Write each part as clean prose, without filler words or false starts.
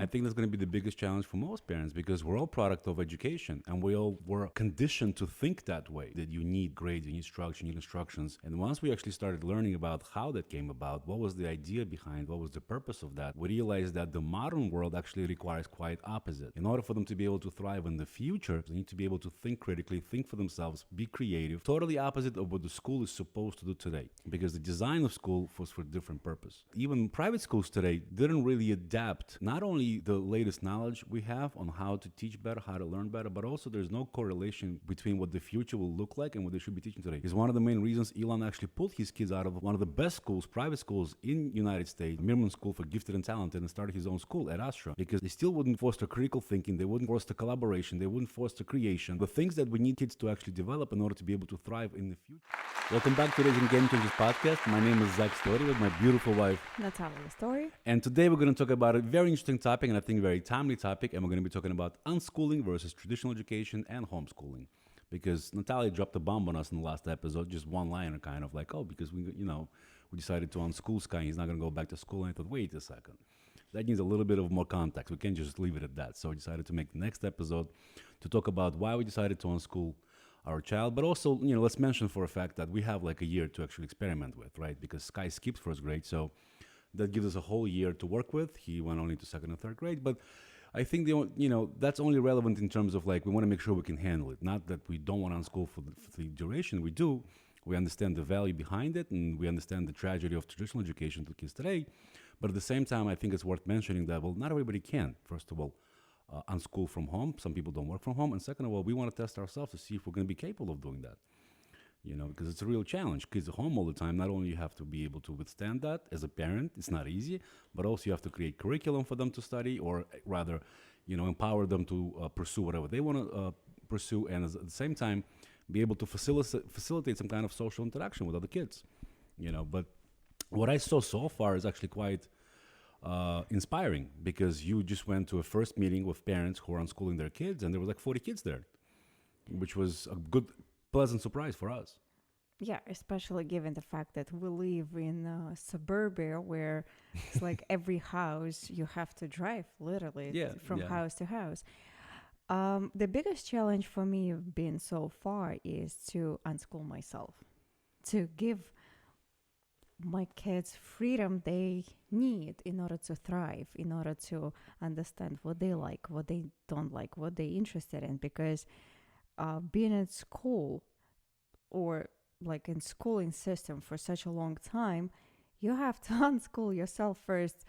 think that's going to be the biggest challenge for most parents because we're all product of education and we all were conditioned to think that way, that you need grades, you need structure, you need instructions. And once we actually started learning about how that came about, what was the idea behind, what was the purpose of that, we realized that the modern world actually requires quite opposite. In order for them to be able to thrive in the future, they need to be able to think critically, think for themselves, be creative, totally opposite of what the school is supposed to do today. Because the design of school was for a different purpose. Even private schools today didn't really adapt not only the latest knowledge we have on how to teach better, how to learn better, but also there's no correlation between what the future will look like and what they should be teaching today. It's one of the main reasons Elon actually pulled his kids out of one of the best schools, private schools in United States, Mirman School for Gifted and Talented, and started his own school at Astra because they still wouldn't foster critical thinking, they wouldn't foster collaboration, they wouldn't foster creation, the things that we need kids to actually develop in order to be able to thrive in the future. Welcome back to today's Game Changers podcast. My name is Zach Story with my beautiful wife, Natalya Story. And today we're going to talk about a very interesting topic and I think very timely topic. And we're going to be talking about unschooling versus traditional education and homeschooling. Because Natalya dropped a bomb on us in the last episode, just one liner kind of like, because we decided to unschool Sky. He's not going to go back to school. And I thought, wait a second. That needs a little bit of more context. We can't just leave it at that. So we decided to make the next episode to talk about why we decided to unschool our child, but also, let's mention for a fact that we have like a year to actually experiment with, right? Because Sky skipped first grade, so that gives us a whole year to work with. He went only to second and third grade, but I think that's only relevant in terms of like we want to make sure we can handle it. Not that we don't want to unschool for the duration. We do. We understand the value behind it, and we understand the tragedy of traditional education to kids today. But at the same time, I think it's worth mentioning that not everybody can. First of all, unschool from home. Some people don't work from home. And second of all, we want to test ourselves to see if we're going to be capable of doing that. Because it's a real challenge. Kids are home all the time. Not only you have to be able to withstand that as a parent, it's not easy, but also you have to create curriculum for them to study, or rather, empower them to pursue whatever they want to pursue, and at the same time, be able to facilitate some kind of social interaction with other kids. But what I saw so far is actually quite inspiring, because you just went to a first meeting with parents who are unschooling their kids, and there was like 40 kids there, which was a good, pleasant surprise for us. Yeah, especially given the fact that we live in suburbia where it's like every house you have to drive literally from house to house. The biggest challenge for me been so far is to unschool myself, to give my kids freedom they need in order to thrive, in order to understand what they like, what they don't like, what they're interested in. Because being at school or like in schooling system for such a long time, you have to unschool yourself first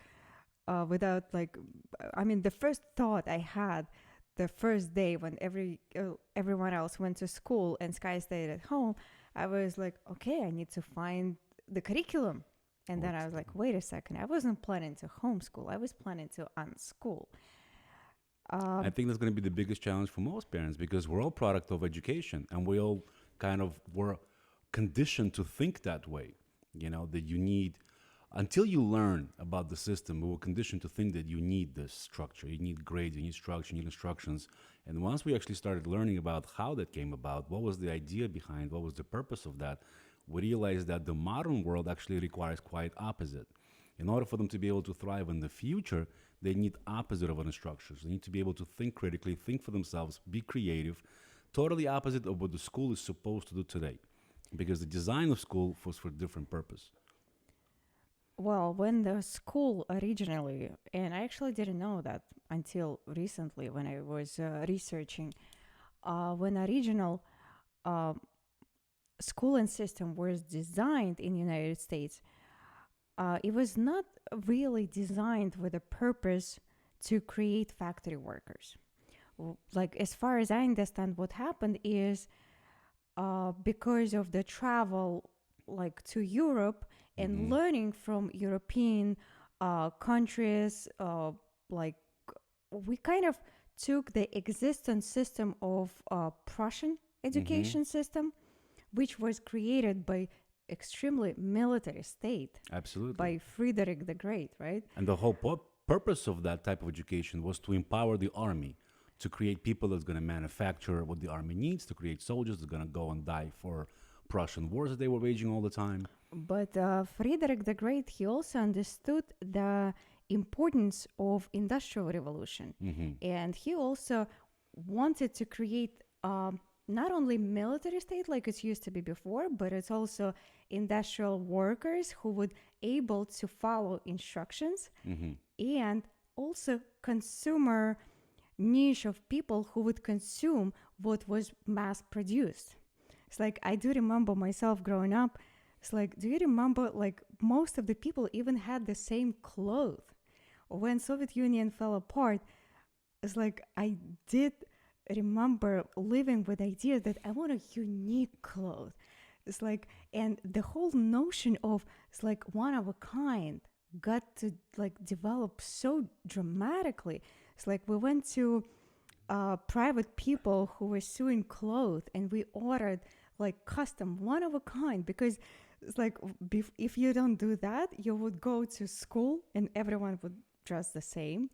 without the first thought I had the first day when everyone else went to school and Sky stayed at home, I was like, okay, I need to find the curriculum. And then I was like, wait a second, I wasn't planning to homeschool. I was planning to unschool. I think that's going to be the biggest challenge for most parents, because we're all product of education and we all kind of were conditioned to think that way, that you need, until you learn about the system, we were conditioned to think that you need this structure, you need grades, you need structure, you need instructions. And once we actually started learning about how that came about, what was the idea behind, what was the purpose of that, we realized that the modern world actually requires quite opposite. In order for them to be able to thrive in the future, they need opposite of instructions. They need to be able to think critically, think for themselves, be creative, totally opposite of what the school is supposed to do today. Because the design of school was for a different purpose. Well, when the school originally, and I actually didn't know that until recently when I was researching, when original schooling system was designed in the United States, it was not really designed with a purpose to create factory workers. Like, as far as I understand, what happened is because of the travel like to Europe and learning from European countries, we kind of took the existing system of Prussian education system, which was created by extremely military state. Absolutely. By Frederick the Great, right? And the whole purpose of that type of education was to empower the army, to create people that's going to manufacture what the army needs, to create soldiers that are going to go and die for Prussian wars that they were waging all the time. But Frederick the Great, he also understood the importance of industrial revolution. And he also wanted to create not only military state like it used to be before, but it's also industrial workers who would able to follow instructions, and also consumer niche of people who would consume what was mass produced. It's like, I do remember myself growing up. It's like, do you remember, like, most of the people even had the same clothes? When Soviet Union fell apart, it's like, I did remember living with the idea that I want a unique clothes. It's like, and the whole notion of, it's like, one of a kind got to, like, develop so dramatically. It's like, we went to private people who were sewing clothes, and we ordered, like, custom, one of a kind, because it's like, if you don't do that, you would go to school and everyone would dress the same.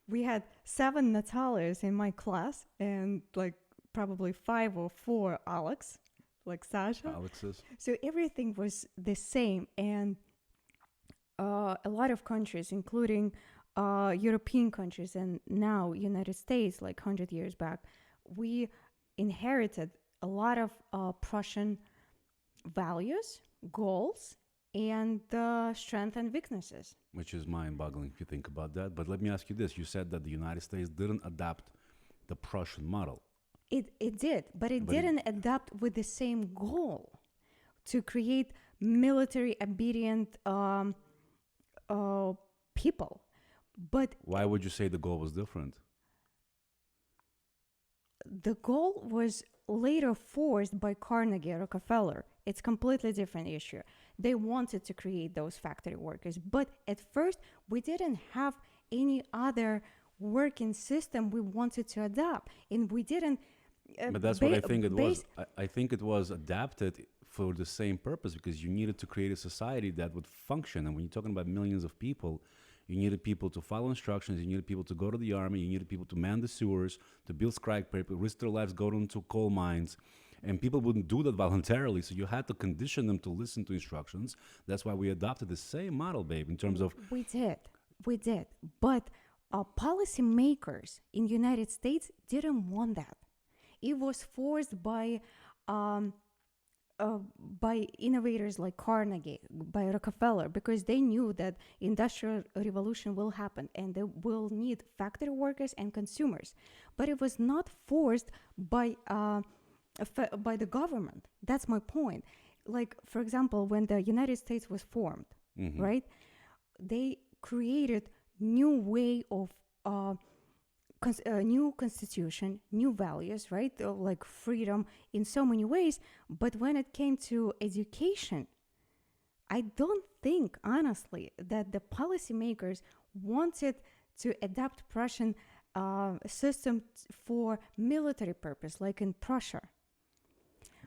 We had 7 Natalyas in my class, and like probably 5 or 4 Alex, like Sasha. Alex's. So everything was the same, and a lot of countries, including European countries and now United States, like 100 years back, we inherited a lot of Prussian values, goals, and strengths and weaknesses. Which is mind-boggling if you think about that. But let me ask you this. You said that the United States didn't adopt the Prussian model. It did, but it didn't adapt with the same goal to create military obedient people. But why would you say the goal was different? The goal was later forced by Carnegie, Rockefeller. It's completely different issue. They wanted to create those factory workers, but at first we didn't have any other working system we wanted to adopt, and we didn't. But that's what I think it was. I think it was adapted for the same purpose, because you needed to create a society that would function. And when you're talking about millions of people, you needed people to follow instructions. You needed people to go to the army. You needed people to man the sewers, to build skyscrapers, risk their lives, go into coal mines. And people wouldn't do that voluntarily. So you had to condition them to listen to instructions. That's why we adopted the same model, babe, in terms of... We did. But policymakers in the United States didn't want that. It was forced by innovators like Carnegie, by Rockefeller, because they knew that industrial revolution will happen and they will need factory workers and consumers. But it was not forced by the government. That's my point. Like, for example, when the United States was formed, right? They created new way of new constitution, new values, right? Like freedom in so many ways. But when it came to education, I don't think, honestly, that the policymakers wanted to adapt Prussian system for military purpose, like in Prussia.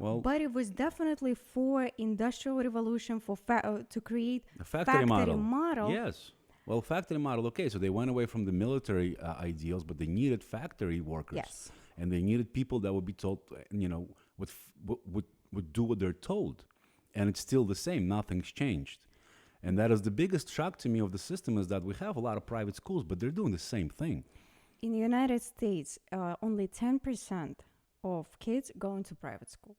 Well, but it was definitely for industrial revolution, for to create a factory model. Yes. Well, factory model, okay, so they went away from the military ideals, but they needed factory workers. Yes. And they needed people that would be told, would do what they're told. And it's still the same, nothing's changed. And that is the biggest shock to me of the system, is that we have a lot of private schools, but they're doing the same thing. In the United States, only 10% of kids go into private schools.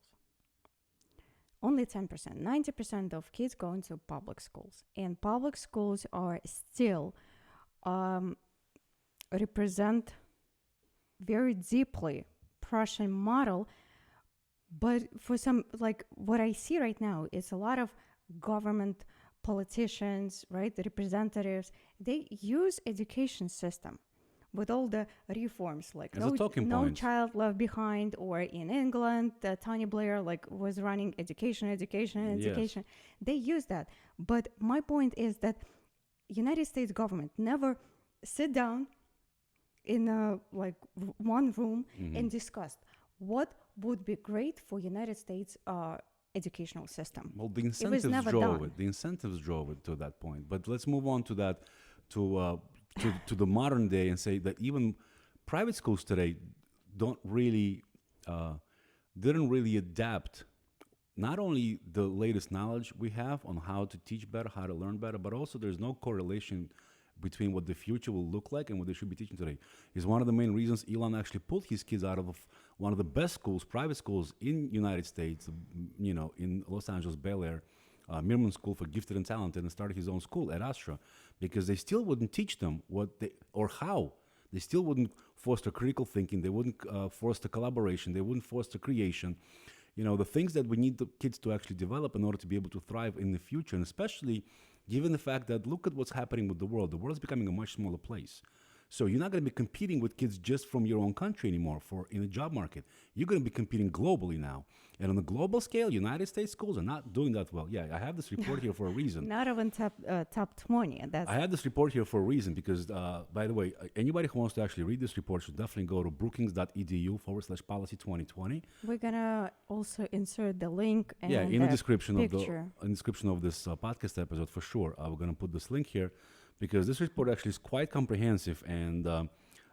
Only 10%. 90% of kids go into public schools. And public schools are still represent very deeply Prussian model. But for some, like what I see right now is a lot of government politicians, right, the representatives, they use education system with all the reforms, like no child left behind, or in England, Tony Blair was running education. Yes. They use that. But my point is that United States government never sit down in one room and discussed what would be great for United States educational system. Well, the incentives drove it. The incentives drove it to that point. But let's move on to that, to the modern day, and say that even private schools today didn't really adapt not only the latest knowledge we have on how to teach better, how to learn better, but also there's no correlation between what the future will look like and what they should be teaching today. Is one of the main reasons Elon actually pulled his kids out of one of the best schools, private schools in United States, in Los Angeles, Bel Air, Mirman School for Gifted and Talented, and started his own school at Astra, because they still wouldn't teach them what they or how. They still wouldn't foster critical thinking. They wouldn't foster collaboration. They wouldn't foster creation. The things that we need the kids to actually develop in order to be able to thrive in the future, and especially given the fact that look at what's happening with the world. The world is becoming a much smaller place. So you're not going to be competing with kids just from your own country anymore in the job market. You're going to be competing globally now. And on the global scale, United States schools are not doing that well. Yeah, I have this report here for a reason. Not even top 20. I have this report here for a reason because, by the way, anybody who wants to actually read this report should definitely go to brookings.edu/policy 2020. We're going to also insert the link and in the description of this podcast episode for sure. We're going to put this link here, because this report actually is quite comprehensive, and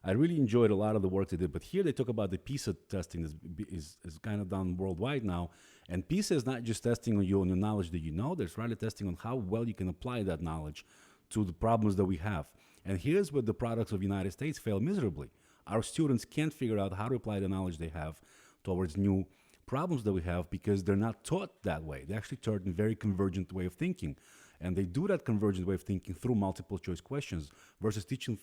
I really enjoyed a lot of the work they did. But here they talk about the PISA testing that is kind of done worldwide now. And PISA is not just testing on your knowledge that you know, there's really testing on how well you can apply that knowledge to the problems that we have. And here's where the products of the United States fail miserably. Our students can't figure out how to apply the knowledge they have towards new problems that we have because they're not taught that way. They're actually taught in a very convergent way of thinking. And they do that convergent way of thinking through multiple choice questions versus teaching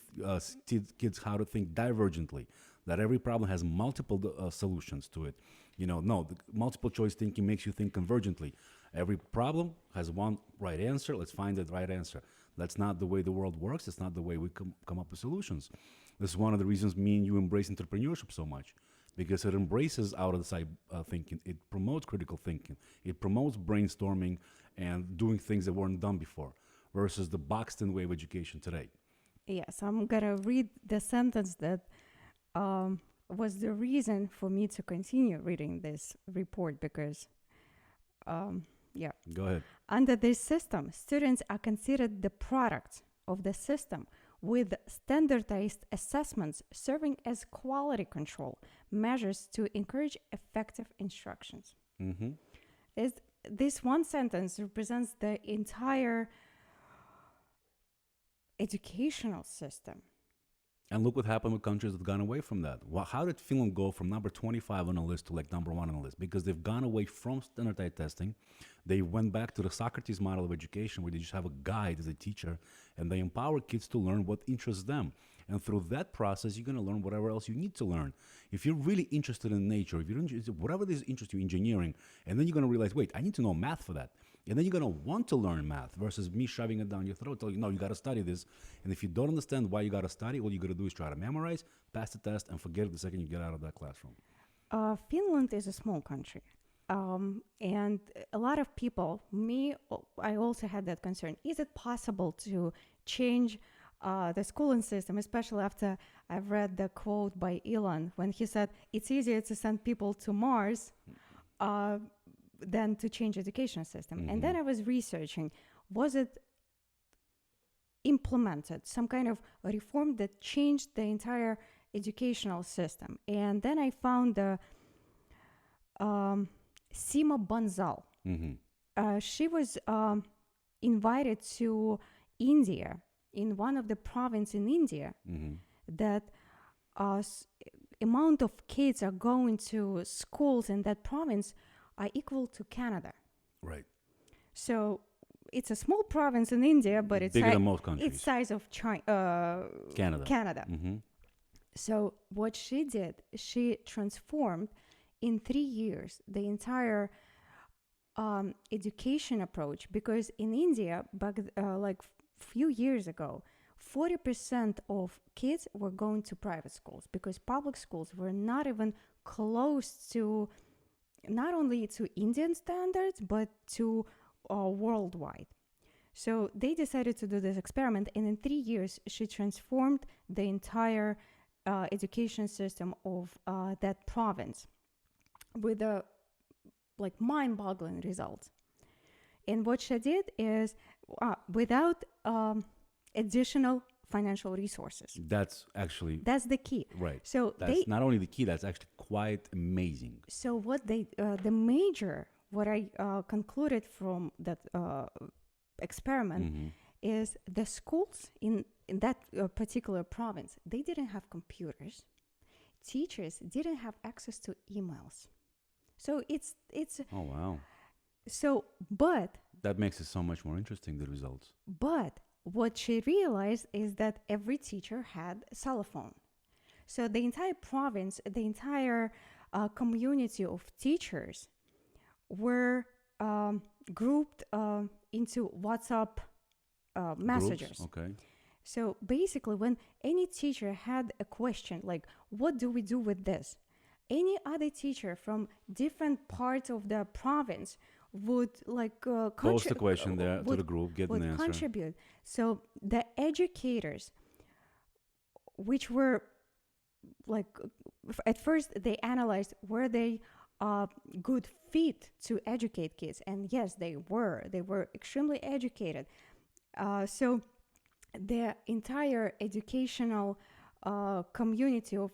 kids how to think divergently, that every problem has multiple solutions to it. No, the multiple choice thinking makes you think convergently. Every problem has one right answer. Let's find that right answer. That's not the way the world works. It's not the way we come up with solutions. This is one of the reasons me and you embrace entrepreneurship so much, because it embraces out of the side thinking. It promotes critical thinking. It promotes brainstorming and doing things that weren't done before versus the boxed-in way of education today. Yes, I'm going to read the sentence that was the reason for me to continue reading this report because, Go ahead. Under this system, students are considered the product of the system, with standardized assessments serving as quality control measures to encourage effective instructions. Mm-hmm. This one sentence represents the entire educational system. And look what happened with countries that have gone away from that. How did Finland go from number 25 on the list to number 1 on the list? Because they've gone away from standardized testing. They went back to the Socrates model of education, where they just have a guide as a teacher, and they empower kids to learn what interests them. And through that process, you're going to learn whatever else you need to learn. If you're really interested in nature, if you're interested, whatever this interests you, engineering, and then you're going to realize, wait, I need to know math for that. And then you're going to want to learn math versus me shoving it down your throat, telling you, no, you got to study this. And if you don't understand why you got to study, all you got to do is try to memorize, pass the test, and forget it the second you get out of that classroom. Finland is a small country. And a lot of people, I also had that concern. Is it possible to change the schooling system, especially after I've read the quote by Elon when he said, it's easier to send people to Mars than to change education system. Mm-hmm. And then I was researching, was it implemented, some kind of reform that changed the entire educational system? And then I found the Sima Bansal. Mm-hmm. She was invited to India, in one of the provinces in India, mm-hmm. that amount of kids are going to schools in that province are equal to Canada. Right. So it's a small province in India, but it's bigger than most countries. It's size of Canada. Mm-hmm. So what she did, she transformed in 3 years the entire education approach, because in India, back few years ago, 40% of kids were going to private schools because public schools were not even close to not only to Indian standards, but to worldwide. So they decided to do this experiment, and in 3 years, she transformed the entire education system of that province with a mind-boggling results. And what she did is, without additional financial resources. That's the key. Right. So that's not only the key, that's actually quite amazing. So what I concluded from that experiment, mm-hmm. is the schools in that particular province, they didn't have computers. Teachers didn't have access to emails. So it's Oh, wow. so, but That makes it so much more interesting, the results. But what she realized is that every teacher had a cell phone. So the entire province, the entire community of teachers were grouped into WhatsApp messages. Groups? Okay. So basically, when any teacher had a question like, what do we do with this? Any other teacher from different parts of the province would post a question there to the group, get an answer. Contribute. So the educators, which were at first they analyzed were they good fit to educate kids, and yes, they were extremely educated. So the entire educational community of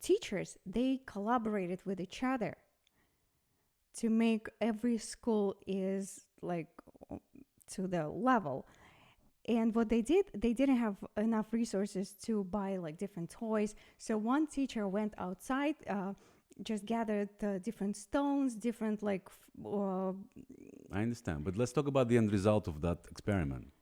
teachers, they collaborated with each other to make every school is to the level. And what they did, they didn't have enough resources to buy different toys. So one teacher went outside, just gathered different stones, different I understand, but let's talk about the end result of that experiment.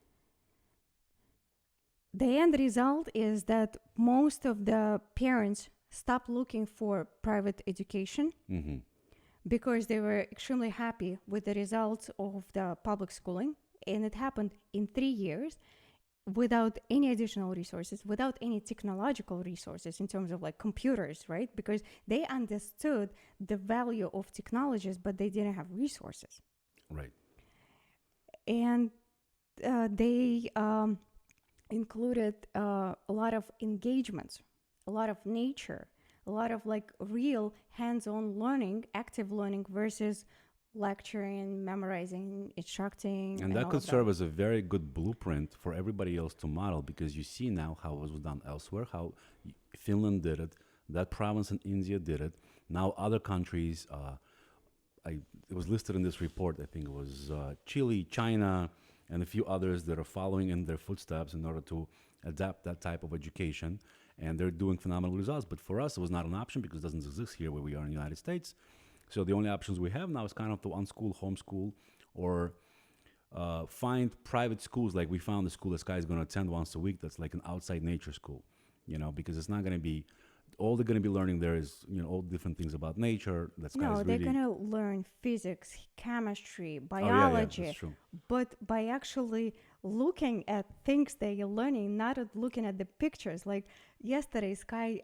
The end result is that most of the parents stopped looking for private education. Mm-hmm. Because they were extremely happy with the results of the public schooling. And it happened in 3 years without any additional resources, without any technological resources in terms of computers, right? Because they understood the value of technologies, but they didn't have resources. Right. And they included a lot of engagements, a lot of nature, a lot of real hands-on learning, active learning versus lecturing, memorizing, instructing. And that could serve as a very good blueprint for everybody else to model, because you see now how it was done elsewhere, how Finland did it, that province in India did it. Now other countries, it was listed in this report, I think it was Chile, China, and a few others that are following in their footsteps in order to adapt that type of education. And they're doing phenomenal results. But for us, it was not an option because it doesn't exist here where we are in the United States. So the only options we have now is kind of to unschool, homeschool, or find private schools. Like we found a school this guy is going to attend once a week that's like an outside nature school, because it's not going to be, all they're going to be learning there is, all different things about nature. No, they're going to learn physics, chemistry, biology. That's true. But by actually looking at things that you're learning, not looking at the pictures. Like yesterday, Sky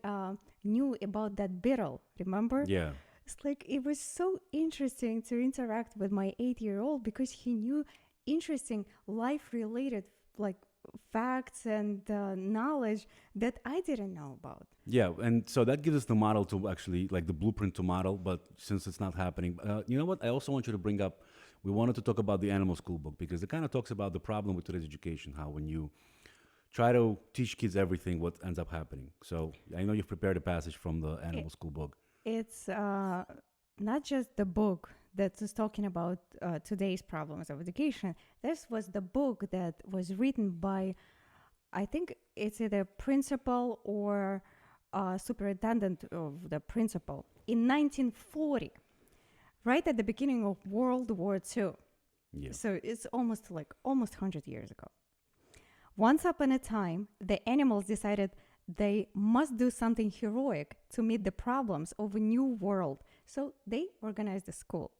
knew about that beetle, remember? Yeah. It's it was so interesting to interact with my 8-year-old because he knew interesting life-related facts and knowledge that I didn't know about. Yeah, and so that gives us the model to actually, the blueprint to model, but since it's not happening, you know what? I also want you to bring up, we wanted to talk about the animal school book because it kind of talks about the problem with today's education, how when you try to teach kids everything, what ends up happening. So I know you've prepared a passage from the animal school book. It's not just the book that is talking about today's problems of education. This was the book that was written by, I think it's either principal or superintendent of the principal in 1940, right at the beginning of World War II. Yeah. So it's almost 100 years ago. Once upon a time, the animals decided they must do something heroic to meet the problems of a new world. So they organized a school.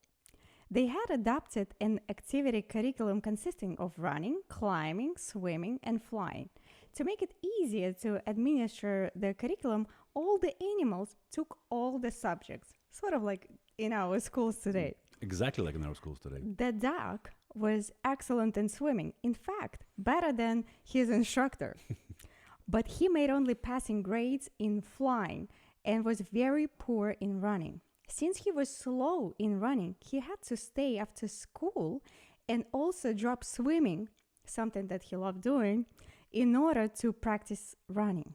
They had adopted an activity curriculum consisting of running, climbing, swimming, and flying. To make it easier to administer the curriculum, all the animals took all the subjects, sort of like in our schools today. Exactly like in our schools today. The duck was excellent in swimming, in fact, better than his instructor. But he made only passing grades in flying and was very poor in running. Since he was slow in running, he had to stay after school and also drop swimming, something that he loved doing, in order to practice running.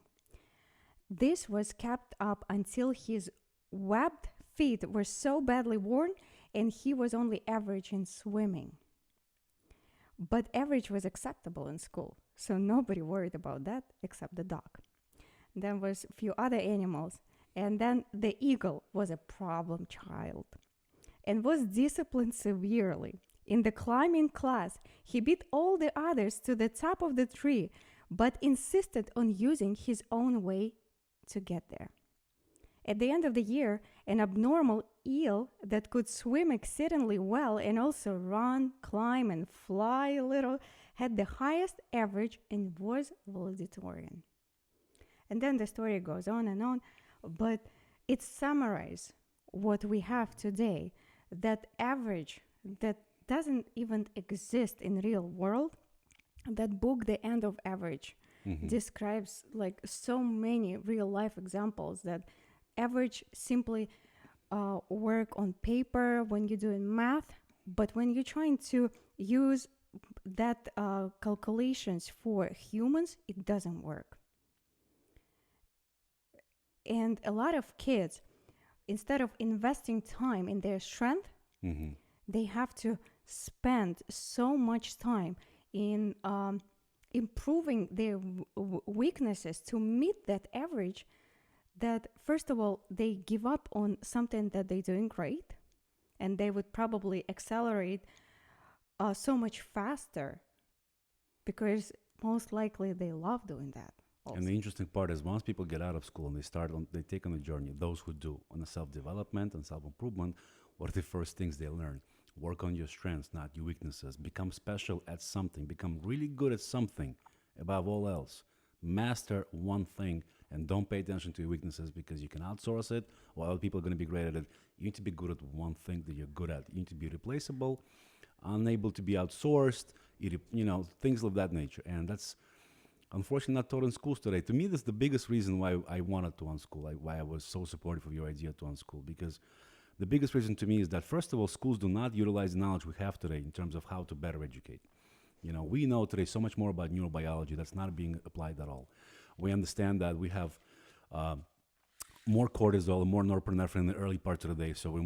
This was kept up until his webbed feet were so badly worn and he was only average in swimming. But average was acceptable in school, so nobody worried about that except the dog. Then was a few other animals, and then the eagle was a problem child and was disciplined severely. In the climbing class, he beat all the others to the top of the tree, but insisted on using his own way to get there. At the end of the year, an abnormal eel that could swim exceedingly well and also run, climb, and fly a little had the highest average and was valedictorian. And then the story goes on, but it summarizes what we have today, that average that doesn't even exist in real world. That book, The End of Average, describes like so many real life examples that average simply work on paper when you're doing math, but when you're trying to use that calculations for humans, it doesn't work. And a lot of kids, instead of investing time in their strength, they have to spend so much time in improving their weaknesses to meet that average, that first of all, they give up on something that they're doing great, and they would probably accelerate so much faster because most likely they love doing that. Also. And the interesting part is once people get out of school and they take on a journey, those who do on a self-development and self-improvement, what are the first things they learn? Work on your strengths, not your weaknesses. Become special at something. Become really good at something above all else. Master one thing and don't pay attention to your weaknesses because you can outsource it while other people are going to be great at it. You need to be good at one thing that you're good at. You need to be replaceable, unable to be outsourced, things of that nature. And that's unfortunately not taught in schools today. To me, that's the biggest reason why I wanted to unschool, why I was so supportive of your idea to unschool, because the biggest reason to me is that, first of all, schools do not utilize the knowledge we have today in terms of how to better educate. We know today so much more about neurobiology that's not being applied at all. We understand that we have more cortisol and more norepinephrine in the early parts of the day, so we're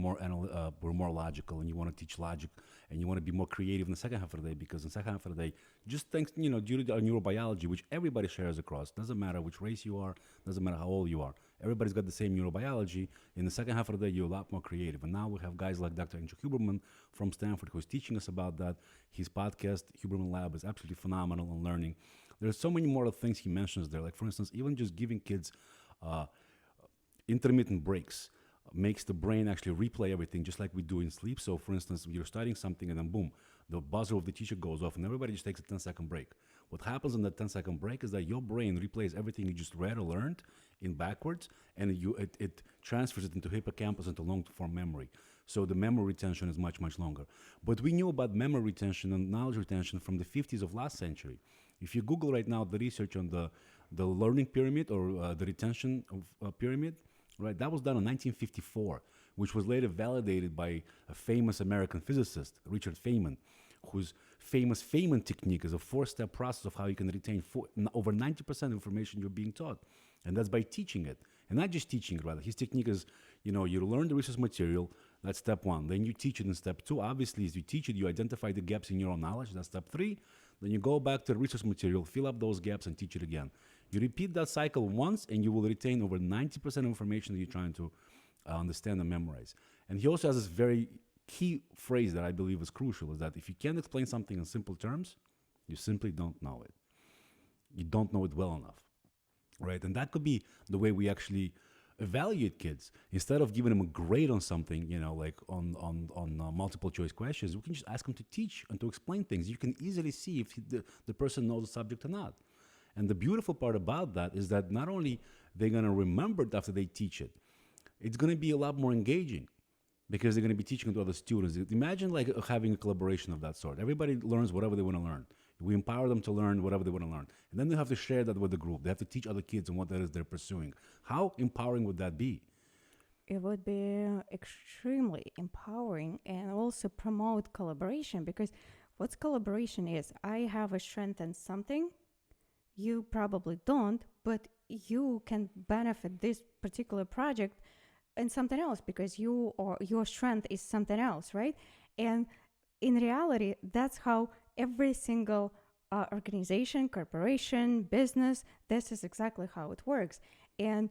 more logical, and you want to teach logic, and you want to be more creative in the second half of the day, because in the second half of the day, just thanks, due to our neurobiology, which everybody shares across, doesn't matter which race you are, doesn't matter how old you are, everybody's got the same neurobiology. In the second half of the day, you're a lot more creative, and now we have guys like Dr. Andrew Huberman from Stanford who's teaching us about that. His podcast, Huberman Lab, is absolutely phenomenal on learning. There's so many more things he mentions there, like for instance, even just giving kids intermittent breaks makes the brain actually replay everything just like we do in sleep. So for instance, you're studying something and then boom, the buzzer of the teacher goes off and everybody just takes a 10-second break. What happens in that 10-second break is that your brain replays everything you just read or learned in backwards, and it transfers it into hippocampus, into long-form memory. So the memory retention is much, much longer. But we knew about memory retention and knowledge retention from the 50s of last century. If you Google right now the research on the learning pyramid or the retention of pyramid, right, that was done in 1954, which was later validated by a famous American physicist, Richard Feynman, whose famous Feynman technique is a 4-step process of how you can retain over 90% of information you're being taught. And that's by teaching it. And not just teaching it, rather. His technique is, you learn the resource material, that's step 1. Then you teach it in step 2. Obviously, as you teach it, you identify the gaps in your own knowledge, that's step 3. Then you go back to the resource material, fill up those gaps, and teach it again. You repeat that cycle once, and you will retain over 90% of information that you're trying to understand and memorize. And he also has this very key phrase that I believe is crucial, is that if you can't explain something in simple terms, you simply don't know it. You don't know it well enough, right? And that could be the way we actually evaluate kids. Instead of giving them a grade on something, like on multiple choice questions, we can just ask them to teach and to explain things. You can easily see if the person knows the subject or not. And the beautiful part about that is that not only they're going to remember it after they teach it, it's going to be a lot more engaging because they're going to be teaching it to other students. Imagine like having a collaboration of that sort. Everybody learns whatever they want to learn. We empower them to learn whatever they want to learn. And then they have to share that with the group. They have to teach other kids on what that is they're pursuing. How empowering would that be? It would be extremely empowering and also promote collaboration, because what collaboration is, I have a strength in something, you probably don't, but you can benefit this particular project and something else because your strength is something else, right? And in reality, that's how every single organization, corporation, business, this is exactly how it works. And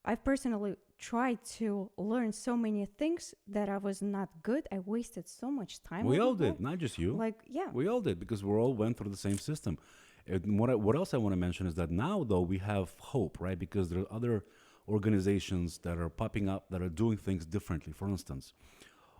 I personally tried to learn so many things that I was not good. I wasted so much time. We all did, not just you. Like, yeah. We all did because we all went through the same system. And what else I want to mention is that now, though, we have hope, right? Because there are other organizations that are popping up that are doing things differently. For instance,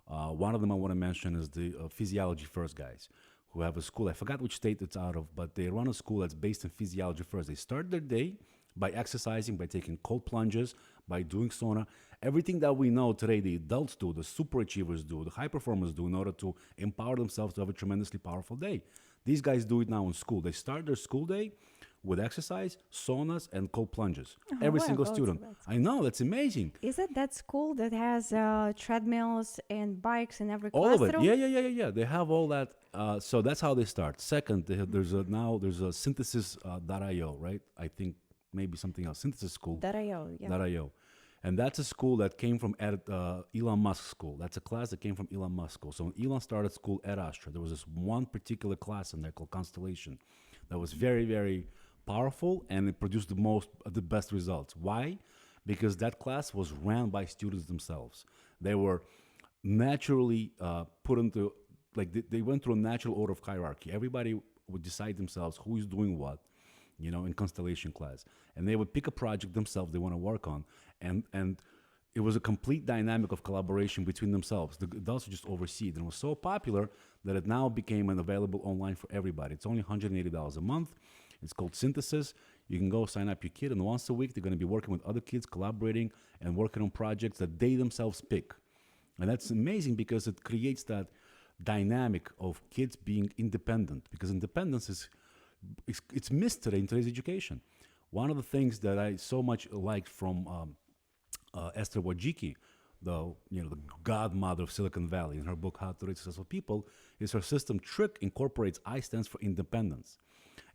one of them I want to mention is the Physiology First guys, who have a school. I forgot which state it's out of, but they run a school that's based in physiology first. They start their day by exercising, by taking cold plunges, by doing sauna. Everything that we know today, the adults do, the super achievers do, the high performers do in order to empower themselves to have a tremendously powerful day. These guys do it now in school. They start their school day with exercise, saunas, and cold plunges. Every single student. I know, that's amazing. Is it that school that has treadmills and bikes in every all classroom? All of it. Yeah. They have all that. So that's how they start. Second, there's a synthesis.io, right? I think maybe something else. Synthesis school. .io, yeah. .io. And that's a school that came from Elon Musk's school. That's a class that came from Elon Musk's school. So when Elon started school at Astra, there was this one particular class in there called Constellation that was very, very powerful, and it produced the best results. Why? Because that class was ran by students themselves. They were naturally put into, like they went through a natural order of hierarchy. Everybody would decide themselves who is doing what, in Constellation class. And they would pick a project themselves they want to work on. And it was a complete dynamic of collaboration between themselves. The adults would just oversee it. And it was so popular that it now became available online for everybody. It's only $180 a month. It's called Synthesis. You can go sign up your kid, and once a week they're going to be working with other kids, collaborating and working on projects that they themselves pick. And that's amazing because it creates that dynamic of kids being independent, because independence it's missed today in today's education. One of the things that I so much liked from Esther Wojcicki, the godmother of Silicon Valley, in her book How to Raise Successful People, is her system TRICK incorporates I stands for independence.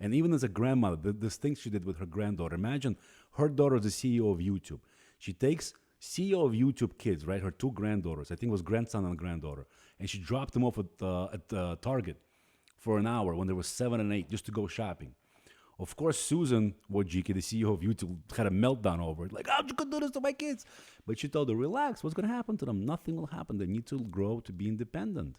And even as a grandmother, this thing she did with her granddaughter. Imagine her daughter is the CEO of YouTube. She takes CEO of YouTube kids, right? Her two granddaughters, I think it was grandson and granddaughter, and she dropped them off at Target for an hour when they were 7 and 8 just to go shopping. Of course, Susan Wojcicki, the CEO of YouTube, had a meltdown over it. Like, how'd you do this to my kids? But she told her, relax, what's going to happen to them? Nothing will happen. They need to grow to be independent.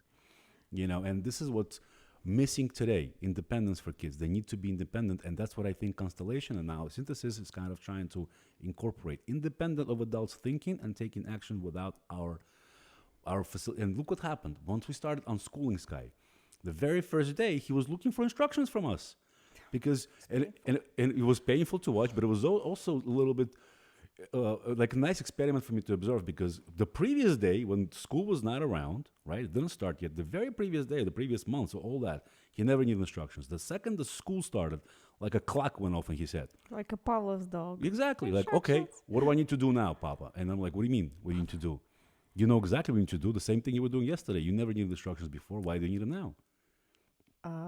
And this is what's missing today, independence for kids. They need to be independent, and that's what I think Constellation and now Synthesis is kind of trying to incorporate. Independent of adults thinking and taking action without our facility. And look what happened. Once we started Unschooling Sky, the very first day, he was looking for instructions from us. Because and it was painful to watch, but it was also a little bit like a nice experiment for me to observe, because the previous day when school was not around, right, it didn't start yet, the very previous day, the previous month, so all that, he never needed instructions. The second the school started, like a clock went off in his head. Like a Pavlov's dog. Exactly. Like, okay, what do I need to do now, Papa? And I'm like, what do you mean, what do you need to do? You know exactly what you need to do, the same thing you were doing yesterday. You never needed instructions before. Why do you need them now?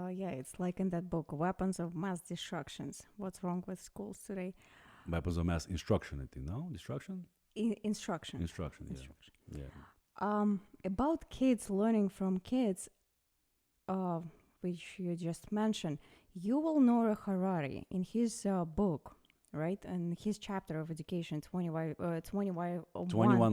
Yeah, it's like in that book, Weapons of Mass Destructions. What's wrong with schools today? Weapons of mass instruction, I think, no? Destruction? Instruction. Instruction, yeah. Instruction. Yeah. About kids learning from kids, which you just mentioned, Yuval Harrari, in his book, right, and his chapter of education, 21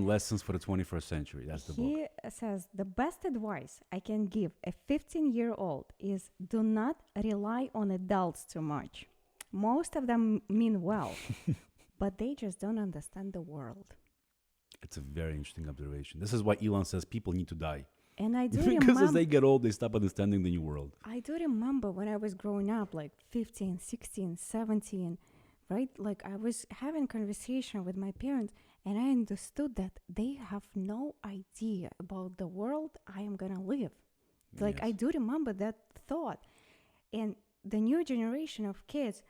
Lessons for the 21st Century. That's the book. He says, the best advice I can give a 15-year-old is do not rely on adults too much. Most of them mean well, but they just don't understand the world. It's a very interesting observation. This is why Elon says people need to die. And I do because remember, as they get old, they stop understanding the new world. I do remember when I was growing up, like 15, 16, 17, right? Like I was having conversation with my parents, and I understood that they have no idea about the world I am going to live. Like Yes. I do remember that thought. And the new generation of kids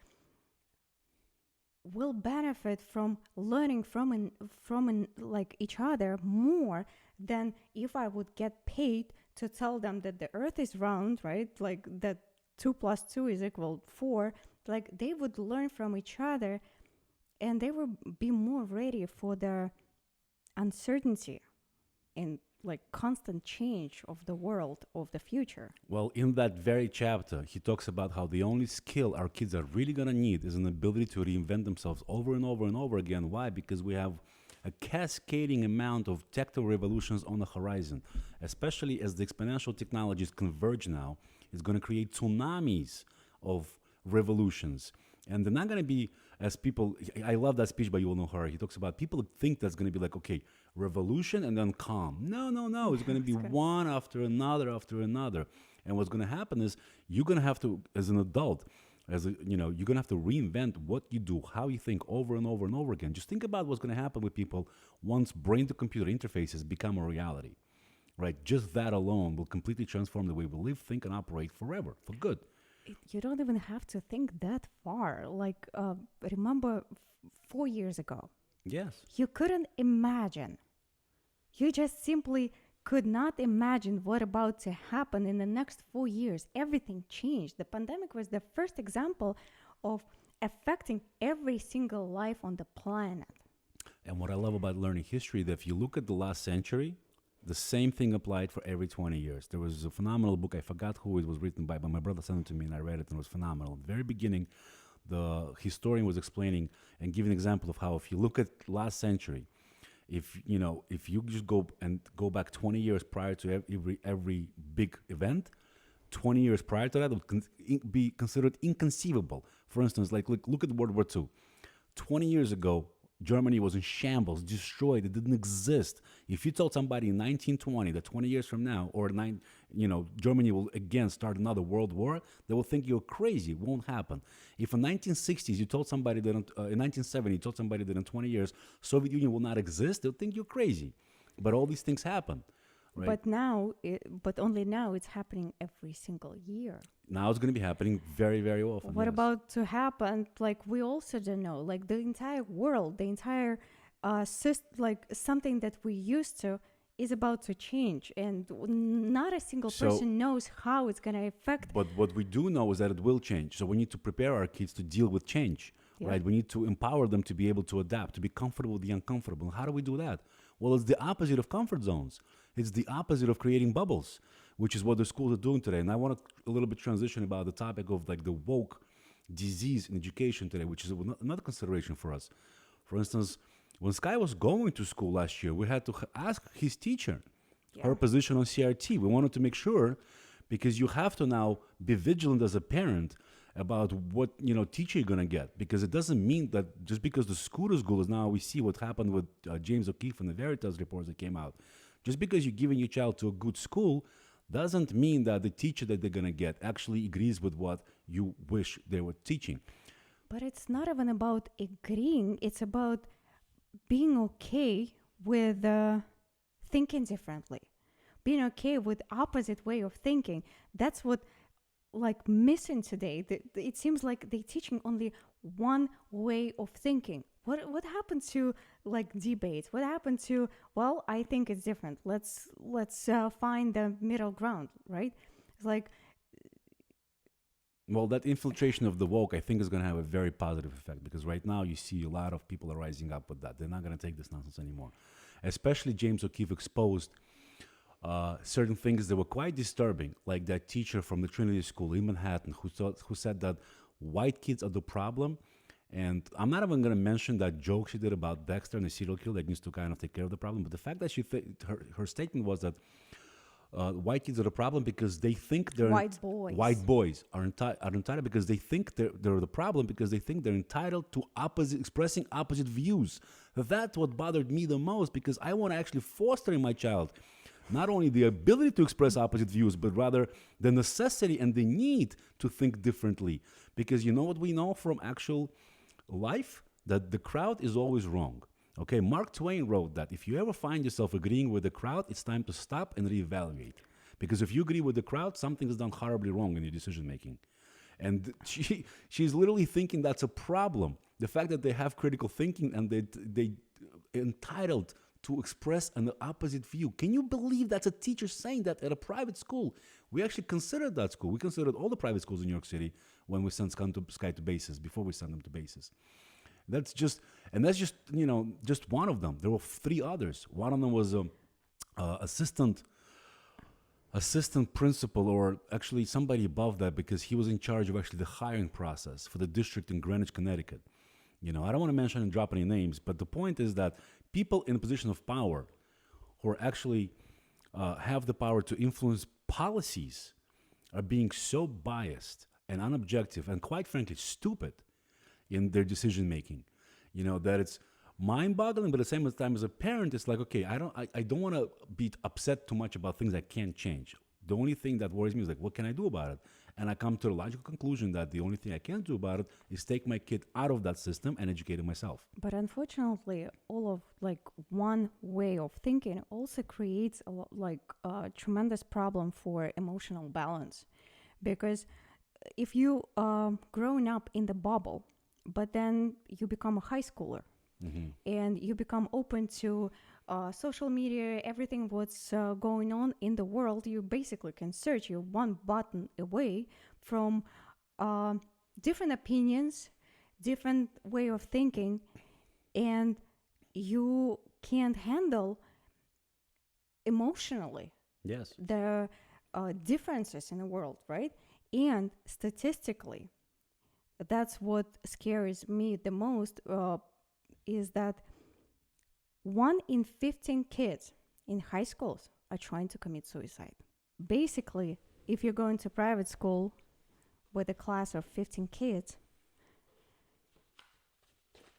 will benefit from learning from like each other more than if I would get paid to tell them that the earth is round, right? Like that 2 + 2 is equal 4. Like they would learn from each other, and they will be more ready for the uncertainty. And like constant change of the world of the future. Well, in that very chapter, he talks about how the only skill our kids are really going to need is an ability to reinvent themselves over and over and over again. Why? Because we have a cascading amount of technical revolutions on the horizon, especially as the exponential technologies converge now. It's going to create tsunamis of revolutions. And they're not going to be as people. I love that speech by Yuval Harrari. He talks about people think that's going to be like, okay, revolution and then calm. No, no, no. It's going to be one after another after another. And what's going to happen is you're going to have to, as an adult, you're going to have to reinvent what you do, how you think over and over and over again. Just think about what's going to happen with people once brain-to-computer interfaces become a reality, right? Just that alone will completely transform the way we live, think, and operate forever, for good. You don't even have to think that far. Like, remember 4 years ago? Yes. You couldn't imagine. You just simply could not imagine what about to happen in the next 4 years. Everything changed. The pandemic was the first example of affecting every single life on the planet. And what I love about learning history, that if you look at the last century, the same thing applied for every 20 years. There was a phenomenal book, I forgot who it was written by, but my brother sent it to me and I read it and it was phenomenal. At the very beginning, the historian was explaining and giving an example of how if you look at last century, if you just go back 20 years prior to every big event, 20 years prior to that would be considered inconceivable. For instance, like look at World War II. 20 years ago, Germany was in shambles, destroyed. It didn't exist. If you told somebody in 1920 that 20 years from now, Germany will again start another world war, they will think you're crazy. It won't happen. If in 1960s you told somebody that in 1970 you told somebody that in 20 years Soviet Union will not exist, they'll think you're crazy. But all these things happen. Right? But only now it's happening every single year. Now it's going to be happening very, very often. What about to happen? Like, we also don't know. Like, the entire world, the entire something that we used to is about to change, and not a single person knows how it's going to affect. But what we do know is that it will change. So we need to prepare our kids to deal with change, right? We need to empower them to be able to adapt, to be comfortable with the uncomfortable. How do we do that? Well, it's the opposite of comfort zones. It's the opposite of creating bubbles, which is what the schools are doing today. And I want to a little bit transition about the topic of like the woke disease in education today, which is another consideration for us. For instance, when Sky was going to school last year, we had to ask his teacher her position on CRT. We wanted to make sure, because you have to now be vigilant as a parent about what teacher you're gonna get, because it doesn't mean that just because the school is good, as now we see what happened with James O'Keefe and the Veritas reports that came out. Just because you're giving your child to a good school doesn't mean that the teacher that they're gonna get actually agrees with what you wish they were teaching. But it's not even about agreeing. It's about being okay with thinking differently, being okay with opposite way of thinking. That's what missing today. It seems like they're teaching only one way of thinking. What happened to debates? What happened to, well, I think it's different. Let's find the middle ground, right? It's like, well, that infiltration of the woke, I think, is going to have a very positive effect, because right now you see a lot of people are rising up with that. They're not going to take this nonsense anymore. Especially James O'Keefe exposed certain things that were quite disturbing, like that teacher from the Trinity School in Manhattan who said that white kids are the problem. And I'm not even going to mention that joke she did about Dexter and the serial killer that needs to kind of take care of the problem. But the fact that her statement was that white kids are the problem because they think they're white boys are entitled because they think they're the problem because they think they're entitled to expressing opposite views. That's what bothered me the most, because I want to actually foster in my child not only the ability to express opposite views, but rather the necessity and the need to think differently. Because you know what we know from actual life? That the crowd is always wrong. Okay, Mark Twain wrote that if you ever find yourself agreeing with the crowd, it's time to stop and reevaluate. Because if you agree with the crowd, something is done horribly wrong in your decision making. And she's literally thinking that's a problem. The fact that they have critical thinking and they entitled to express an opposite view. Can you believe that's a teacher saying that at a private school? We actually considered that school. We considered all the private schools in New York City when we sent Sky to bases, before we sent them to bases. That's just one of them. There were 3 others. One of them was assistant principal, or actually somebody above that, because he was in charge of actually the hiring process for the district in Greenwich, Connecticut. I don't want to mention and drop any names, but the point is that people in a position of power who are actually have the power to influence policies are being so biased and unobjective and, quite frankly, stupid in their decision making. That it's mind-boggling, but at the same time, as a parent, it's like, okay, I don't want to be upset too much about things I can't change. The only thing that worries me is like, what can I do about it? And I come to the logical conclusion that the only thing I can do about it is take my kid out of that system and educate him myself. But unfortunately, all of one way of thinking also creates a tremendous problem for emotional balance, because if you growing up in the bubble, but then you become a high schooler, and you become open to social media, everything what's going on in the world, you basically can search. You're one button away from different opinions, different way of thinking, and you can't handle emotionally the differences in the world, right? And statistically, that's what scares me the most, is that 1 in 15 kids in high schools are trying to commit suicide. Basically, if you're going to private school with a class of 15 kids,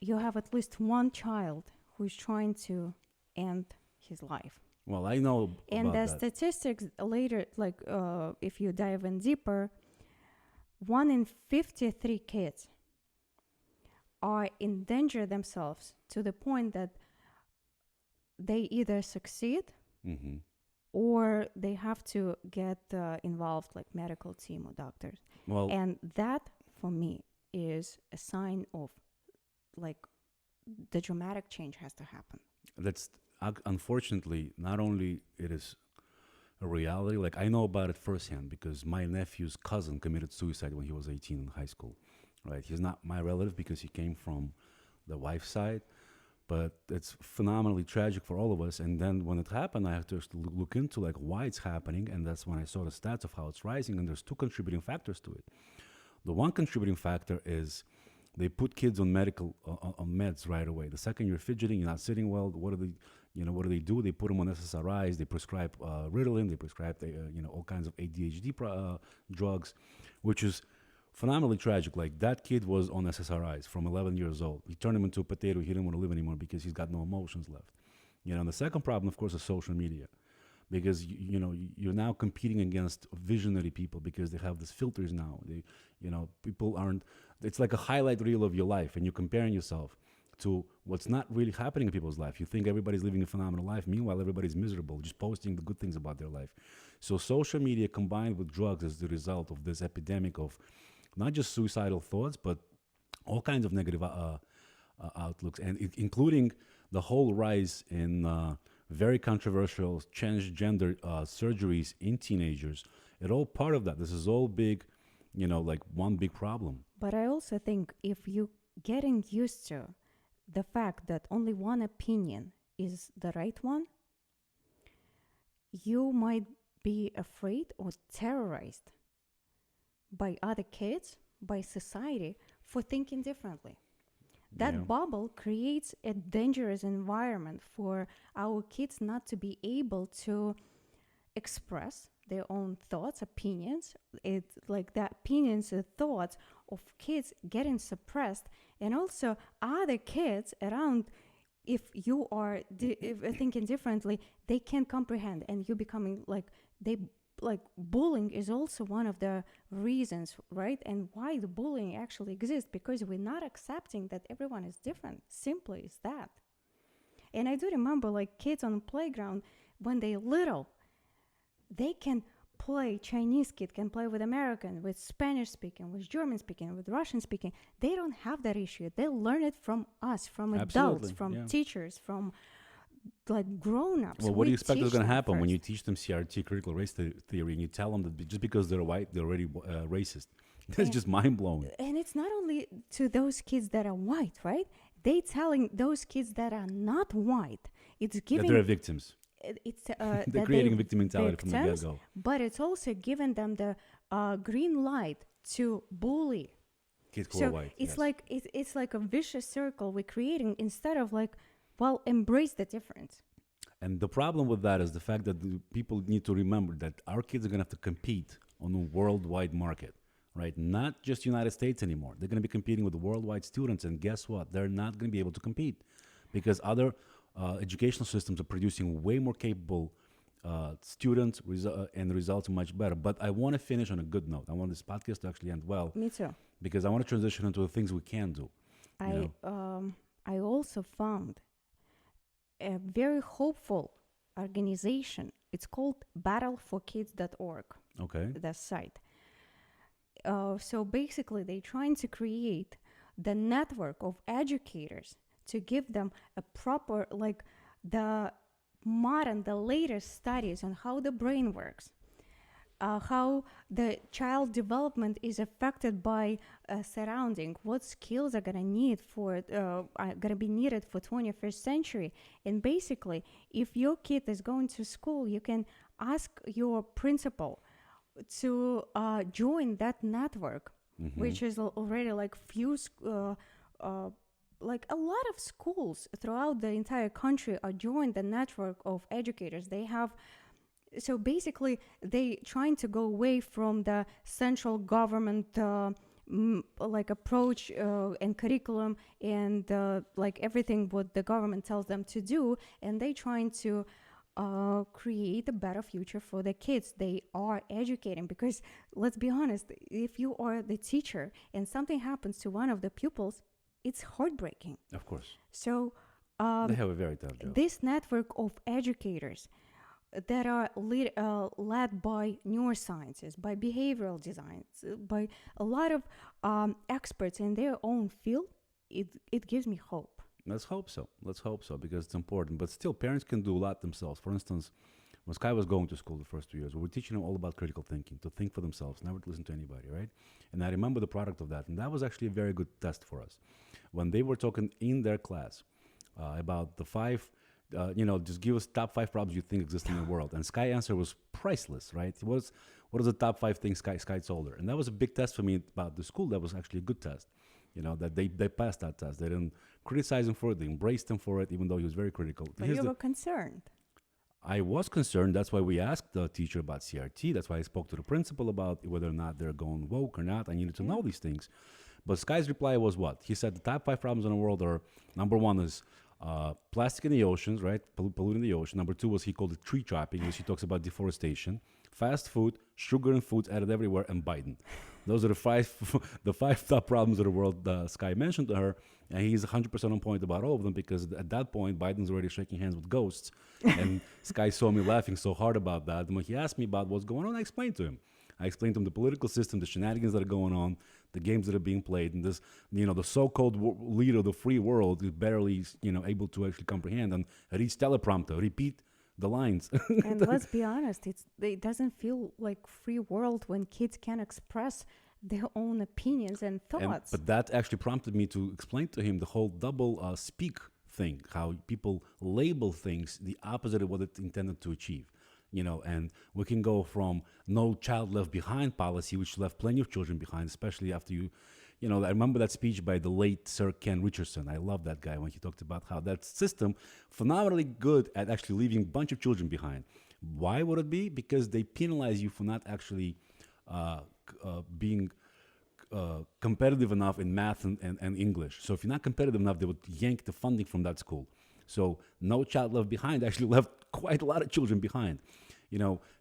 you have at least one child who is trying to end his life. Well, I know and about the statistics later, if you dive in deeper, 1 in 53 kids are endanger themselves to the point that they either succeed or they have to get involved like medical team or doctors. Well, and that for me is a sign of like the dramatic change has to happen. That's unfortunately, not only it is a reality, like I know about it firsthand because my nephew's cousin committed suicide when he was 18 in high school, right? He's not my relative because he came from the wife's side, but it's phenomenally tragic for all of us. And then when it happened, I had to look into like why it's happening, and that's when I saw the stats of how it's rising, and there's 2 contributing factors to it. The one contributing factor is they put kids on medical on meds right away. The second you're fidgeting, you're not sitting well, what do they do? They put them on SSRIs, they prescribe Ritalin, they prescribe all kinds of ADHD drugs, which is phenomenally tragic. Like that kid was on SSRIs from 11 years old. He turned him into a potato. He didn't want to live anymore because he's got no emotions left. And the second problem, of course, is social media, because you're now competing against visionary people because they have these filters now. People aren't. It's like a highlight reel of your life, and you're comparing yourself to what's not really happening in people's life. You think everybody's living a phenomenal life. Meanwhile, everybody's miserable, just posting the good things about their life. So social media combined with drugs is the result of this epidemic of not just suicidal thoughts, but all kinds of negative outlooks, and including the whole rise in very controversial transgender surgeries in teenagers. It's all part of that. This is all big, like one big problem. But I also think if you getting used to the fact that only one opinion is the right one, you might be afraid or terrorized by other kids, by society, for thinking differently. That bubble creates a dangerous environment for our kids not to be able to express their own thoughts, opinions. It's like the opinions and thoughts of kids getting suppressed, and also other kids around, if you are thinking differently, they can't comprehend, and you becoming bullying is also one of the reasons, right? And why the bullying actually exists, because we're not accepting that everyone is different. Simply is that. And I do remember kids on the playground, when they're little, they can play, Chinese kid can play with American, with Spanish speaking, with German speaking, with Russian speaking. They don't have that issue. They learn it from us, from adults, from teachers, from grown-ups. Well, what do you expect is going to happen when you teach them CRT, critical race theory, and you tell them that just because they're white, they're already racist? That's just mind-blowing. And it's not only to those kids that are white, right? They telling those kids that are not white, it's giving... That they're victims. it's They're that creating they victim mentality from the victims, get-go. but it's also giving them the green light to bully. Kids who are So white. it's Yes. like it's like a vicious circle we're creating instead of like, well, embrace the difference. And the problem with that is the fact that the people need to remember that our kids are going to have to compete on a worldwide market, right? Not just United States anymore. They're going to be competing with the worldwide students, and guess what? They're not going to be able to compete because other educational systems are producing way more capable students, and the results are much better. But I want to finish on a good note. I want this podcast to actually end well Me too. because I want to transition into the things we can do. You I also found a very hopeful organization. It's called battleforkids.org, Okay. the site. So basically, they're trying to create the network of educators to give them a proper, like the latest studies on how the brain works, how the child development is affected by surrounding, what skills are gonna be needed for 21st century. And basically, if your kid is going to school, you can ask your principal to join that network, which is already like like a lot of schools throughout the entire country are joined the network of educators. They have, so basically they trying to go away from the central government like approach and curriculum and like everything what the government tells them to do, and they trying to create a better future for the kids they are educating. Because let's be honest, if you are the teacher and something happens to one of the pupils, it's heartbreaking. Of course. So They have a very tough job. this network of educators that are led by neurosciences, by behavioral designs, by a lot of experts in their own field, it gives me hope. Let's hope so. Let's hope so because it's important. But still, parents can do a lot themselves. For instance, when Sky was going to school the first 2 years, we were teaching them all about critical thinking, to think for themselves, never to listen to anybody, right? And I remember the product of that. And that was actually a very good test for us. When they were talking in their class about the five, just give us top 5 problems you think exist in the world. And Sky answer was priceless, right? It was, what are the top 5 things Sky told her? And that was a big test for me about the school. That was actually a good test. That they passed that test. They didn't criticize him for it. They embraced him for it, even though he was very critical. But you were concerned. I was concerned. That's why we asked the teacher about CRT. That's why I spoke to the principal about whether or not they're going woke or not. I needed to know these things. But Sky's reply was what? He said the top 5 problems in the world are, number 1 is plastic in the oceans, right? Polluting the ocean. Number 2 was, he called it tree chopping, which he talks about deforestation. Fast food, sugar and foods added everywhere, and Biden. Those are the five top problems of the world Sky mentioned to her, and he's 100% on point about all of them because at that point, Biden's already shaking hands with ghosts, and Sky saw me laughing so hard about that. And when he asked me about what's going on, I explained to him. I explained to him the political system, the shenanigans that are going on, the games that are being played, and this, the so-called leader of the free world is barely, able to actually comprehend and read teleprompter, repeat the lines. And let's be honest, it doesn't feel like free world when kids can express their own opinions and thoughts. But that actually prompted me to explain to him the whole double speak thing, how people label things the opposite of what it's intended to achieve. And we can go from no child left behind policy, which left plenty of children behind, especially after I remember that speech by the late Sir Ken Richardson. I love that guy when he talked about how that system phenomenally good at actually leaving a bunch of children behind. Why would it be? Because they penalize you for not actually being competitive enough in math and English. So if you're not competitive enough, they would yank the funding from that school. So no child left behind actually left quite a lot of children behind.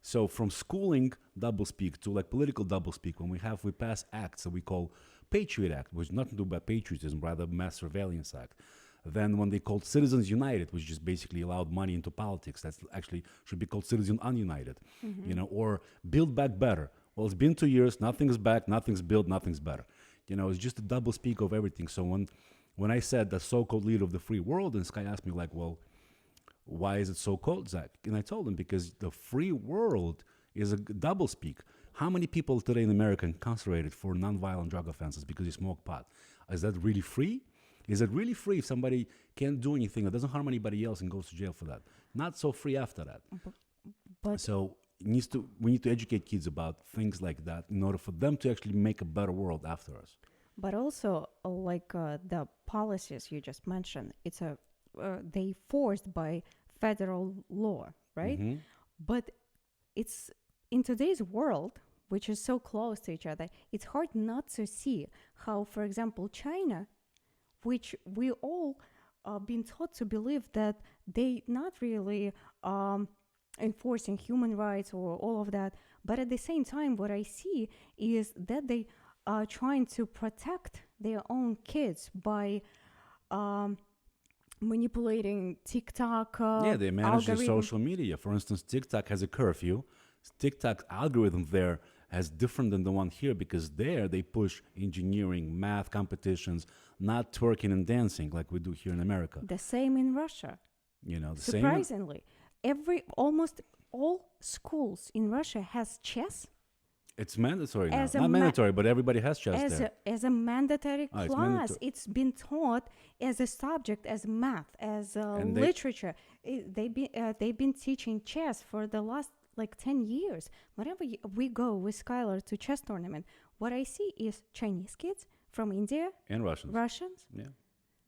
So from schooling doublespeak to like political doublespeak, when we pass acts that we call Patriot Act, which is nothing to do about patriotism, rather Mass Surveillance Act. Then when they called Citizens United, which just basically allowed money into politics, that's actually should be called Citizen Ununited, or Build Back Better. Well, it's been 2 years, nothing's back, nothing's built, nothing's better. It's just a doublespeak of everything. So when I said the so-called leader of the free world, and Sky asked me like, well, why is it so called, Zach? And I told him because the free world is a doublespeak. How many people today in America are incarcerated for nonviolent drug offenses because they smoke pot? Is that really free? Is it really free if somebody can't do anything or doesn't harm anybody else and goes to jail for that? Not so free after that. But so we need to educate kids about things like that in order for them to actually make a better world after us. But also, the policies you just mentioned, they forced by federal law, right? Mm-hmm. But it's in today's world, which is so close to each other, it's hard not to see how, for example, China, which we all been taught to believe that they not really enforcing human rights or all of that, but at the same time, what I see is that they are trying to protect their own kids by manipulating TikTok. They manage their algorithm. social media. For instance, TikTok has a curfew. TikTok's algorithm there is different than the one here because there they push engineering, math competitions, not twerking and dancing like we do here in America. The same in Russia. Surprisingly, almost all schools in Russia has chess. It's mandatory now. Not mandatory, but everybody has chess there. As a mandatory class. It's mandatory. It's been taught as a subject, as math, as literature. They've been teaching chess for the last 10 years. Whenever we go with Skylar to chess tournament, what I see is Chinese kids from India. And Russians. Yeah.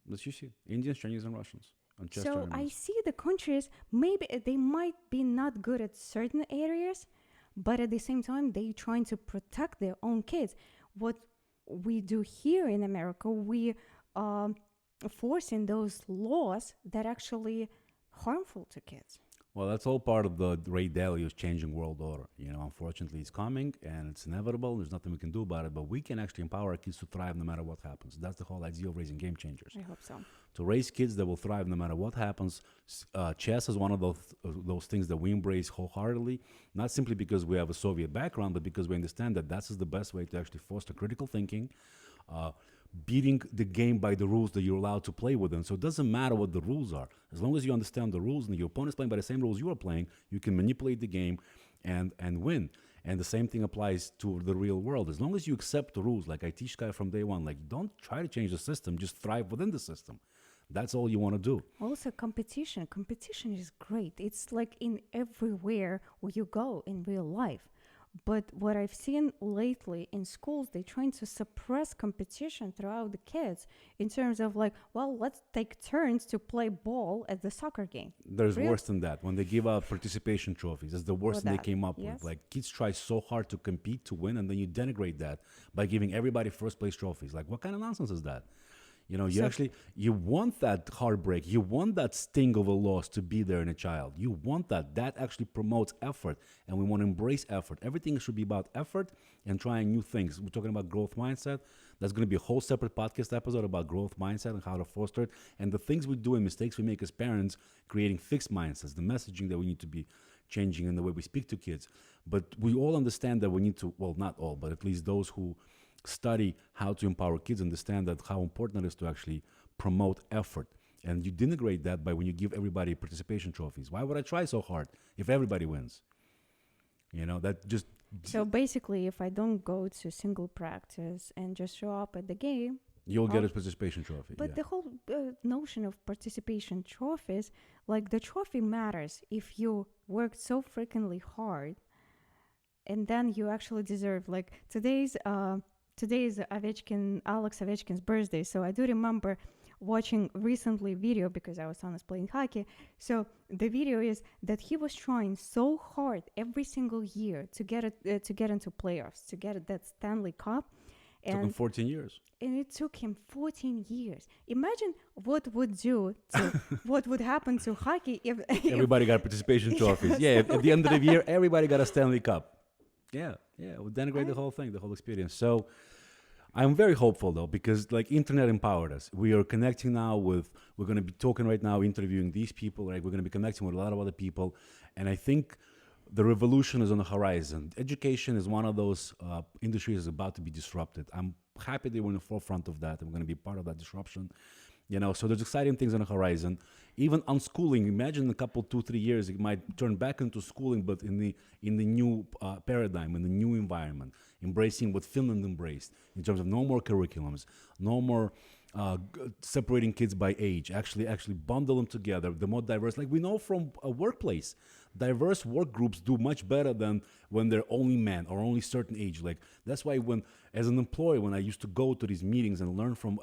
That's you see. Indians, Chinese, and Russians. On chess So tournaments. I see the countries, maybe they might be not good at certain areas, but at the same time, they're trying to protect their own kids. What we do here in America, we forcing those laws that actually harmful to kids. Well, that's all part of the Ray Dalio's changing world order. Unfortunately, it's coming and it's inevitable. There's nothing we can do about it, but we can actually empower our kids to thrive no matter what happens. That's the whole idea of raising game changers. I hope so. To raise kids that will thrive no matter what happens. Chess is one of those things that we embrace wholeheartedly, not simply because we have a Soviet background, but because we understand that that's the best way to actually foster critical thinking, beating the game by the rules that you're allowed to play within. So it doesn't matter what the rules are. As long as you understand the rules and your opponent's playing by the same rules you are playing, you can manipulate the game and win. And the same thing applies to the real world. As long as you accept the rules, like I teach Sky from day one, don't try to change the system, just thrive within the system. That's all you want to do. Also, competition. Competition is great. It's in everywhere where you go in real life. But what I've seen lately in schools, they're trying to suppress competition throughout the kids in terms of let's take turns to play ball at the soccer game. There's worse than that. When they give out participation trophies, that's the worst thing they came up with. Kids try so hard to compete, to win, and then you denigrate that by giving everybody first place trophies. What kind of nonsense is that? You want that heartbreak. You want that sting of a loss to be there in a child. You want that. That actually promotes effort, and we want to embrace effort. Everything should be about effort and trying new things. We're talking about growth mindset. That's going to be a whole separate podcast episode about growth mindset and how to foster it, and the things we do and mistakes we make as parents, creating fixed mindsets, the messaging that we need to be changing in the way we speak to kids. But we all understand that we need to, well, not all, but at least those who study how to empower kids understand that how important it is to actually promote effort. And you denigrate that by when you give everybody participation trophies. Why would I try so hard if everybody wins? That just... So basically, if I don't go to single practice and just show up at the game... You'll get a participation trophy. But the whole notion of participation trophies, the trophy matters if you worked so freakingly hard and then you actually deserve... Today is Alex Ovechkin's birthday, so I do remember watching recently video because I was honest playing hockey. So the video is that he was trying so hard every single year to get into playoffs, to get that Stanley Cup. It took him 14 years. And it took him 14 years. Imagine what would happen to hockey if everybody got participation trophies. At the end of the year, everybody got a Stanley Cup. It would denigrate the whole thing, the whole experience. So I'm very hopeful, though, because internet empowered us. We are connecting now we're going to be talking right now, interviewing these people, right? We're going to be connecting with a lot of other people. And I think the revolution is on the horizon. Education is one of those industries that's about to be disrupted. I'm happy they were in the forefront of that, and we're going to be part of that disruption. So there's exciting things on the horizon. Even unschooling, imagine in a couple, 2-3 years, it might turn back into schooling, but in the new paradigm, in the new environment, embracing what Finland embraced in terms of no more curriculums, no more separating kids by age, actually bundle them together. The more diverse, like we know from a workplace, diverse work groups do much better than when they're only men or only certain age. Like that's why when, as an employee, when I used to go to these meetings and learn from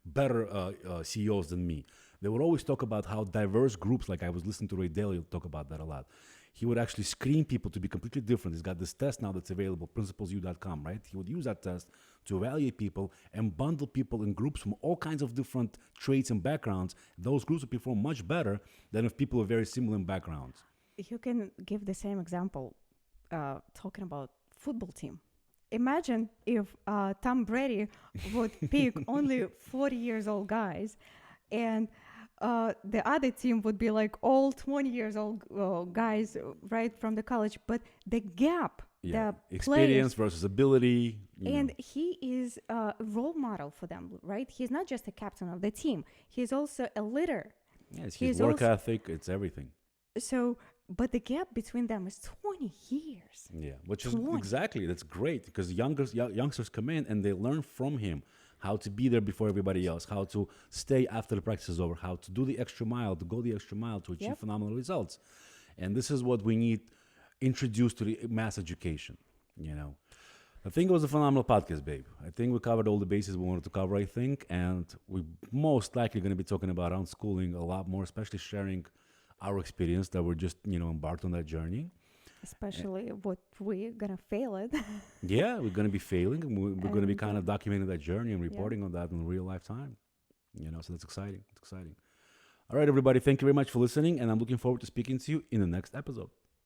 better CEOs than me, they would always talk about how diverse groups, like I was listening to Ray Dalio talk about that a lot. He would actually screen people to be completely different. He's got this test now that's available, principlesU.com, right? He would use that test to evaluate people and bundle people in groups from all kinds of different traits and backgrounds. Those groups would perform much better than if people are very similar in backgrounds. You can give the same example talking about football team. Imagine if Tom Brady would pick only 40 years old guys, and the other team would be like all 20 years old guys right from the college. But the gap, the experience players, versus ability. And he is a role model for them, right? He's not just a captain of the team. He's also a leader. Yes, his work ethic, it's everything. So, but the gap between them is 20 years. Yeah, which is exactly, that's great because youngsters come in and they learn from him how to be there before everybody else, how to stay after the practice is over, how to do the extra mile, to go the extra mile to achieve phenomenal results. And this is what we need introduced to the mass education, you know. I think it was a phenomenal podcast, babe. I think we covered all the bases we wanted to cover, I think. And we're most likely going to be talking about unschooling a lot more, especially sharing our experience that we're just, embarked on that journey. Especially what we're going to fail at. Yeah, we're going to be failing. We're going to be kind of documenting that journey and reporting on that in real life time. So that's exciting. It's exciting. All right, everybody. Thank you very much for listening. And I'm looking forward to speaking to you in the next episode.